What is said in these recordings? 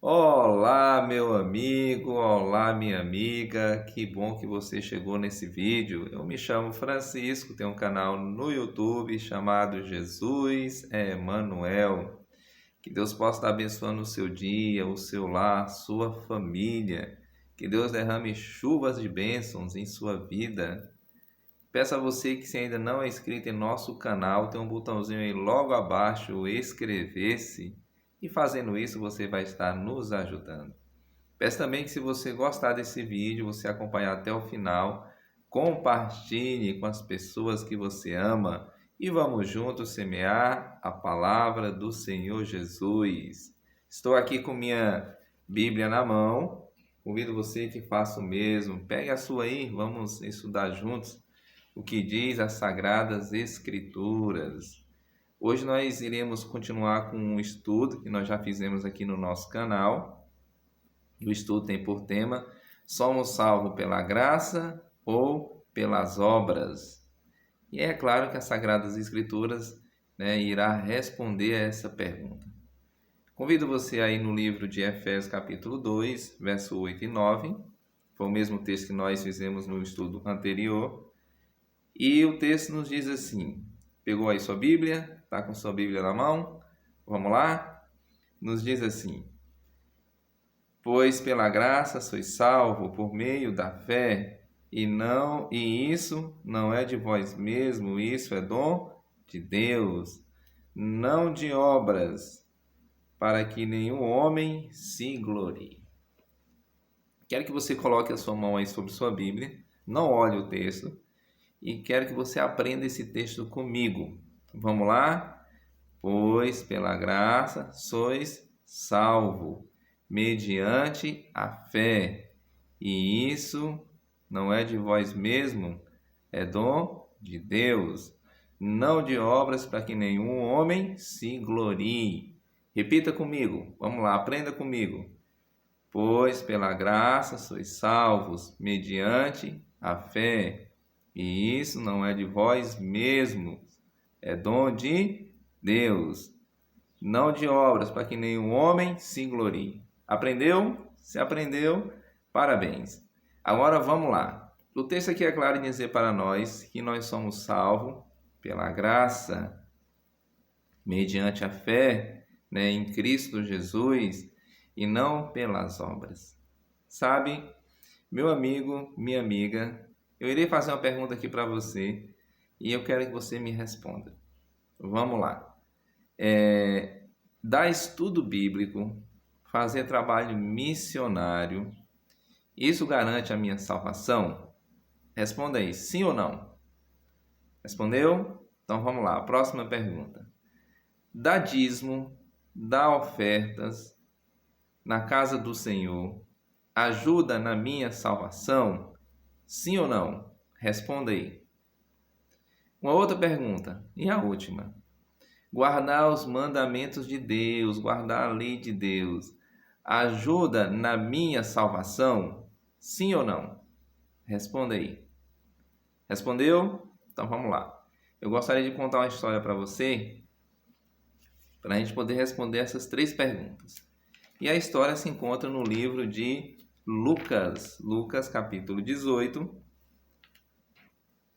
Olá, meu amigo, olá, minha amiga, que bom que você chegou nesse vídeo. Eu me chamo Francisco, tenho um canal no YouTube chamado Jesus é Emanuel. Que Deus possa estar abençoando o seu dia, o seu lar, sua família. Que Deus derrame chuvas de bênçãos em sua vida. Peço a você que, se ainda não é inscrito em nosso canal, tem um botãozinho aí logo abaixo, o inscrever-se. E fazendo isso, você vai estar nos ajudando. Peço também que, se você gostar desse vídeo, você acompanhar até o final, compartilhe com as pessoas que você ama e vamos juntos semear a palavra do Senhor Jesus. Estou aqui com minha Bíblia na mão. Convido você que faça o mesmo. Pegue a sua aí, vamos estudar juntos o que diz as Sagradas Escrituras. Hoje nós iremos continuar com um estudo que nós já fizemos aqui no nosso canal. O estudo tem por tema: somos salvos pela graça ou pelas obras? E é claro que as Sagradas Escrituras, irá responder a essa pergunta. Convido você aí no livro de Efésios capítulo 2, verso 8 e 9. Foi o mesmo texto que nós fizemos no estudo anterior. E o texto nos diz assim: pegou aí sua Bíblia? Está com sua Bíblia na mão? Vamos lá? Nos diz assim: pois pela graça sois salvo por meio da fé, e isso não é de vós mesmo, isso é dom de Deus, não de obras, para que nenhum homem se glorie. Quero que você coloque a sua mão aí sobre sua Bíblia, não olhe o texto, e quero que você aprenda esse texto comigo. Vamos lá? Pois pela graça sois salvo, mediante a fé. E isso não é de vós mesmo, é dom de Deus, não de obras para que nenhum homem se glorie. Repita comigo, vamos lá, aprenda comigo. Pois pela graça sois salvos, mediante a fé. E isso não é de vós mesmos, é dom de Deus, não de obras, para que nenhum homem se glorie. Aprendeu? Se aprendeu, parabéns. Agora vamos lá. O texto aqui é claro em dizer para nós que nós somos salvos pela graça, mediante a fé, em Cristo Jesus, e não pelas obras. Sabe, meu amigo, minha amiga, eu irei fazer uma pergunta aqui para você e eu quero que você me responda. Vamos lá. Dar estudo bíblico, fazer trabalho missionário, isso garante a minha salvação? Responda aí, sim ou não? Respondeu? Então vamos lá, próxima pergunta. Dar dízimo, dar ofertas na casa do Senhor, ajuda na minha salvação? Sim ou não? Responda aí. Uma outra pergunta, e a última. Guardar os mandamentos de Deus, guardar a lei de Deus, ajuda na minha salvação? Sim ou não? Responda aí. Respondeu? Então vamos lá. Eu gostaria de contar uma história para você, para a gente poder responder essas 3 perguntas. E a história se encontra no livro de Lucas, Lucas capítulo 18.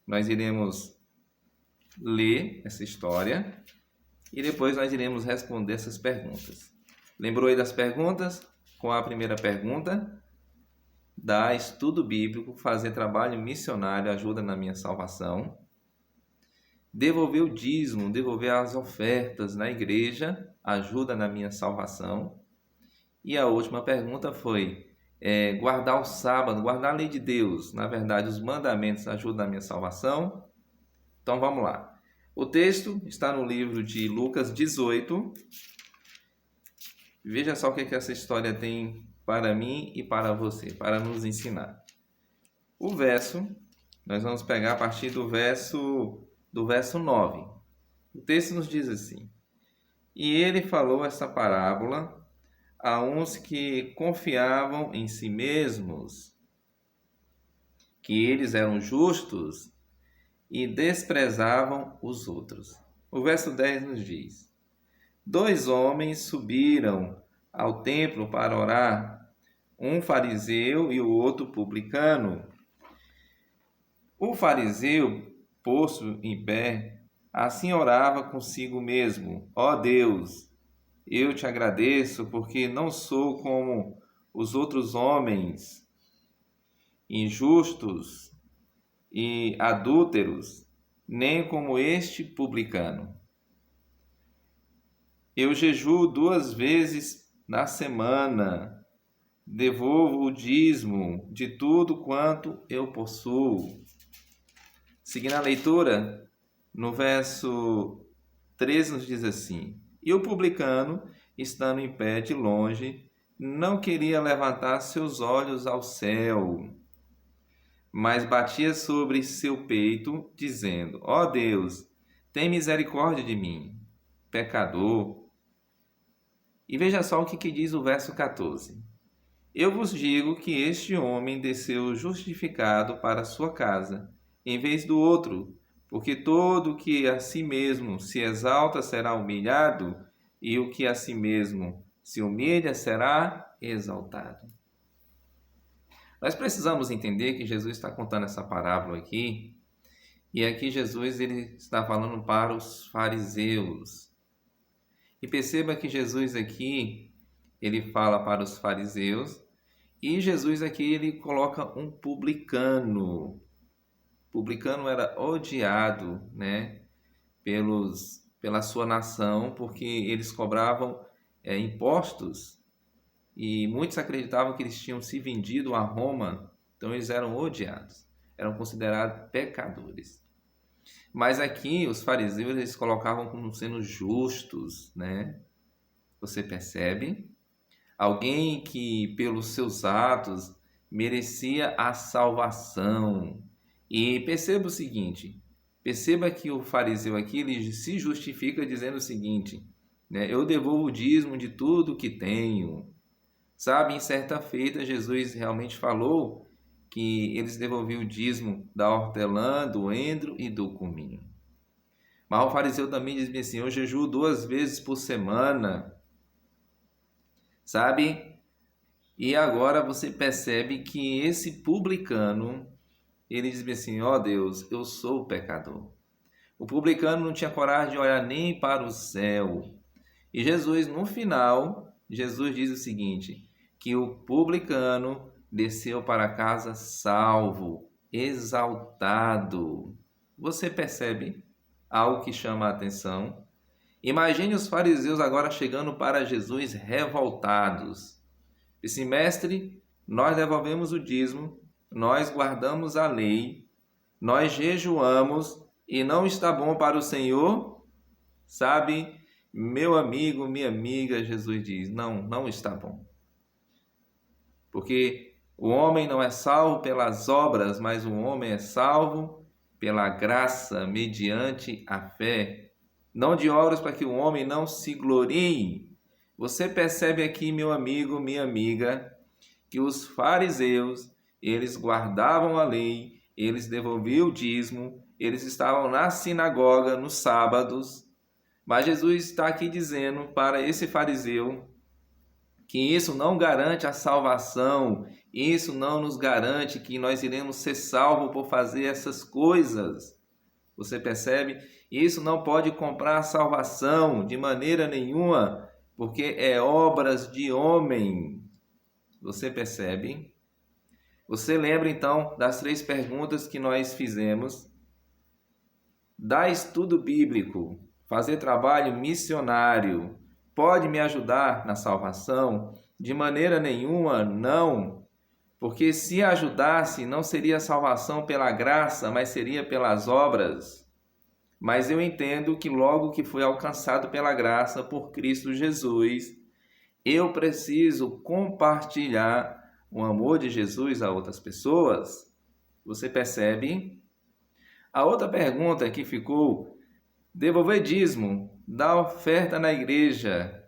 Nós iremos ler essa história e depois nós iremos responder essas perguntas. Lembrou aí das perguntas? Com a primeira pergunta: dar estudo bíblico, fazer trabalho missionário, ajuda na minha salvação. Devolver o dízimo, devolver as ofertas na igreja, ajuda na minha salvação. E a última pergunta foi: guardar o sábado, guardar a lei de Deus, na verdade os mandamentos, ajudam na minha salvação? Então vamos lá. O texto está no livro de Lucas 18. Veja só o que essa história tem para mim e para você, para nos ensinar. O verso, nós vamos pegar a partir do verso 9. O texto nos diz assim: e ele falou essa parábola a uns que confiavam em si mesmos, que eles eram justos e desprezavam os outros. O verso 10 nos diz: 2 homens subiram ao templo para orar, um fariseu e o outro publicano. O fariseu, posto em pé, assim orava consigo mesmo: Ó Deus, eu te agradeço porque não sou como os outros homens, injustos e adúlteros, nem como este publicano. Eu jejuo 2 vezes na semana, devolvo o dízimo de tudo quanto eu possuo. Seguindo a leitura, no verso 13 nos diz assim: E o publicano, estando em pé de longe, não queria levantar seus olhos ao céu, mas batia sobre seu peito, dizendo: Ó Deus, tem misericórdia de mim, pecador. E veja só o que diz o verso 14. Eu vos digo que este homem desceu justificado para sua casa, em vez do outro, porque todo o que a si mesmo se exalta será humilhado, e o que a si mesmo se humilha será exaltado. Nós precisamos entender que Jesus está contando essa parábola aqui, e aqui Jesus ele está falando para os fariseus. E perceba que Jesus aqui, ele fala para os fariseus, e Jesus aqui ele coloca um publicano. O publicano era odiado, né, pela sua nação, porque eles cobravam impostos, e muitos acreditavam que eles tinham se vendido a Roma, então eles eram odiados, eram considerados pecadores. Mas aqui os fariseus eles colocavam como sendo justos, né? Você percebe? Alguém que pelos seus atos merecia a salvação. E perceba o seguinte, perceba que o fariseu aqui ele se justifica dizendo o seguinte, né? Eu devolvo o dízimo de tudo que tenho. Sabe, em certa feita Jesus realmente falou que eles devolviam o dízimo da hortelã, do endro e do cominho. Mas o fariseu também diz assim: eu jejuo 2 vezes por semana, sabe? E agora você percebe que esse publicano, ele diz assim: ó Deus, eu sou pecador. O publicano não tinha coragem de olhar nem para o céu. E Jesus, no final, Jesus diz o seguinte, que o publicano desceu para casa salvo, exaltado. Você percebe algo que chama a atenção? Imagine os fariseus agora chegando para Jesus revoltados. Disse: mestre, nós devolvemos o dízimo, nós guardamos a lei, nós jejuamos e não está bom para o Senhor? Sabe, meu amigo, minha amiga, Jesus diz: não está bom. Porque o homem não é salvo pelas obras, mas o homem é salvo pela graça, mediante a fé. Não de obras para que o homem não se glorie. Você percebe aqui, meu amigo, minha amiga, que os fariseus, eles guardavam a lei, eles devolviam o dízimo, eles estavam na sinagoga nos sábados, mas Jesus está aqui dizendo para esse fariseu que isso não garante a salvação, isso não nos garante que nós iremos ser salvos por fazer essas coisas. Você percebe? Isso não pode comprar a salvação de maneira nenhuma, porque é obras de homem. Você percebe? Você lembra então das 3 perguntas que nós fizemos? Dar estudo bíblico, fazer trabalho missionário, pode me ajudar na salvação? De maneira nenhuma, não. Porque se ajudasse, não seria salvação pela graça, mas seria pelas obras. Mas eu entendo que logo que fui alcançado pela graça por Cristo Jesus, eu preciso compartilhar o amor de Jesus a outras pessoas. Você percebe? A outra pergunta que ficou: devolver dízimo, dar oferta na igreja,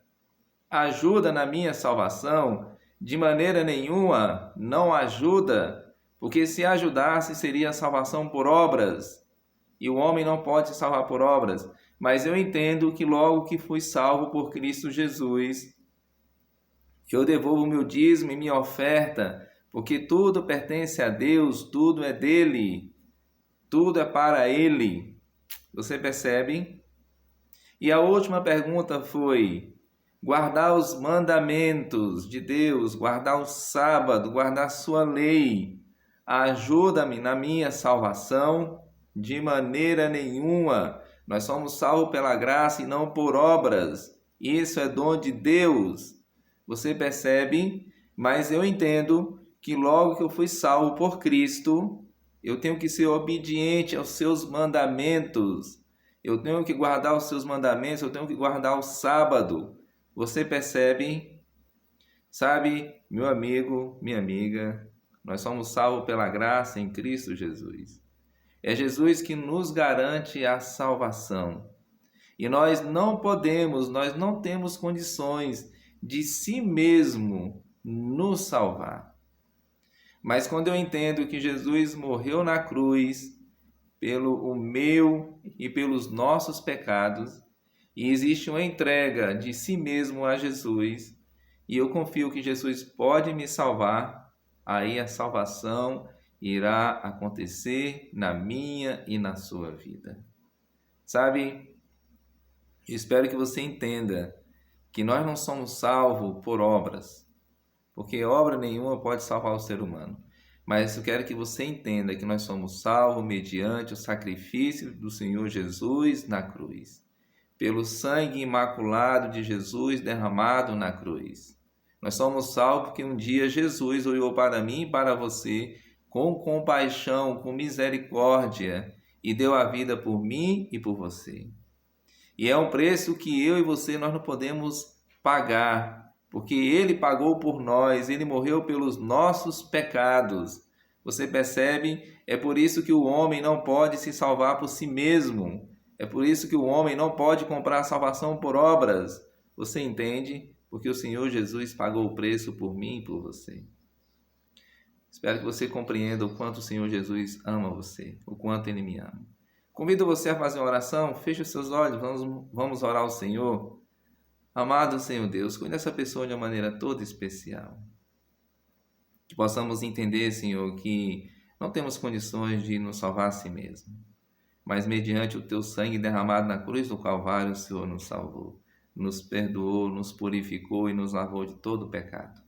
ajuda na minha salvação? De maneira nenhuma, não ajuda, porque se ajudasse seria salvação por obras, e o homem não pode se salvar por obras. Mas eu entendo que logo que fui salvo por Cristo Jesus, Eu devolvo meu dízimo e minha oferta, porque tudo pertence a Deus, tudo é dele, tudo é para ele. Você percebe? E a última pergunta foi: guardar os mandamentos de Deus, guardar o sábado, guardar sua lei, ajuda-me na minha salvação? De maneira nenhuma. Nós somos salvos pela graça e não por obras. Isso é dom de Deus. Você percebe? Mas eu entendo que logo que eu fui salvo por Cristo, eu tenho que ser obediente aos seus mandamentos. Eu tenho que guardar os seus mandamentos, eu tenho que guardar o sábado. Você percebe? Sabe, meu amigo, minha amiga, nós somos salvos pela graça em Cristo Jesus. É Jesus que nos garante a salvação. E nós não temos condições de si mesmo nos salvar. Mas quando eu entendo que Jesus morreu na cruz pelo o meu e pelos nossos pecados, e existe uma entrega de si mesmo a Jesus, e eu confio que Jesus pode me salvar, aí a salvação irá acontecer na minha e na sua vida. Sabe, espero que você entenda que nós não somos salvos por obras, porque obra nenhuma pode salvar o ser humano. Mas eu quero que você entenda que nós somos salvos mediante o sacrifício do Senhor Jesus na cruz, pelo sangue imaculado de Jesus derramado na cruz. Nós somos salvos porque um dia Jesus olhou para mim e para você com compaixão, com misericórdia e deu a vida por mim e por você. E é um preço que eu e você nós não podemos pagar, porque Ele pagou por nós, Ele morreu pelos nossos pecados. Você percebe? É por isso que o homem não pode se salvar por si mesmo. É por isso que o homem não pode comprar a salvação por obras. Você entende? Porque o Senhor Jesus pagou o preço por mim e por você. Espero que você compreenda o quanto o Senhor Jesus ama você, o quanto Ele me ama. Convido você a fazer uma oração. Feche os seus olhos, vamos orar ao Senhor. Amado Senhor Deus, cuide dessa pessoa de uma maneira toda especial. Que possamos entender, Senhor, que não temos condições de nos salvar a si mesmo, mas mediante o Teu sangue derramado na cruz do Calvário, o Senhor nos salvou, nos perdoou, nos purificou e nos lavou de todo o pecado.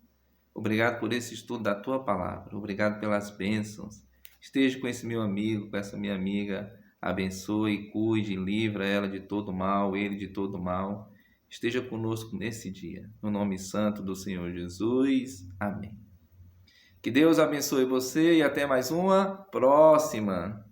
Obrigado por esse estudo da Tua Palavra, obrigado pelas bênçãos. Esteja com esse meu amigo, com essa minha amiga, abençoe, cuide, livra ela de todo mal, ele de todo mal. Esteja conosco nesse dia, no nome santo do Senhor Jesus. Amém. Que Deus abençoe você e até mais uma próxima.